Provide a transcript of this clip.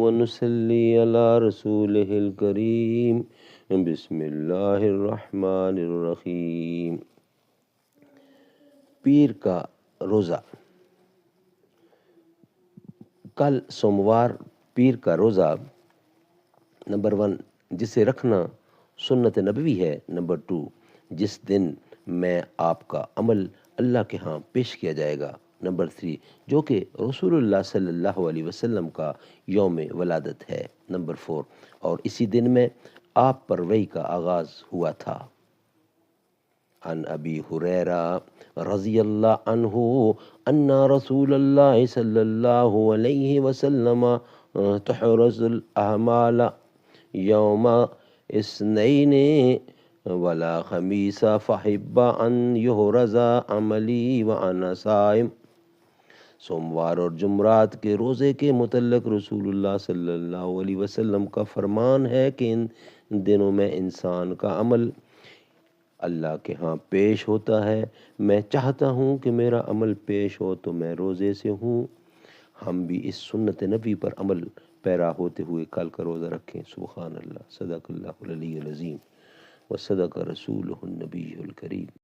ونصلي على رسوله الكريم بسم اللہ الرحمن الرحیم۔ پیر کا روزہ۔ کل سوموار پیر کا روزہ نمبر 1 جسے رکھنا سنت نبوی ہے، نمبر 2 جس دن میں آپ کا عمل اللہ کے ہاں پیش کیا جائے گا، نمبر 3 جو کہ رسول اللہ صلی اللہ علیہ وسلم کا یوم ولادت ہے، نمبر 4 اور اسی دن میں آپ پر وحی کا آغاز ہوا تھا۔ عن ابی ہریرہ رضی اللہ عنہ ان رسول اللہ صلی اللہ علیہ وسلم تحرز الاعمال یوم اثنین ولا خمیس فحب ان یحرز عملی وانا صائم۔ سوموار اور جمعرات کے روزے کے متعلق رسول اللہ صلی اللہ علیہ وسلم کا فرمان ہے کہ ان دنوں میں انسان کا عمل اللہ کے ہاں پیش ہوتا ہے۔ میں چاہتا ہوں کہ میرا عمل پیش ہو تو میں روزے سے ہوں۔ ہم بھی اس سنت نبی پر عمل پیرا ہوتے ہوئے کل کا روزہ رکھیں۔ سبحان اللہ، صدق اللہ العلی العظیم و صدق رسولہ النبی الکریم۔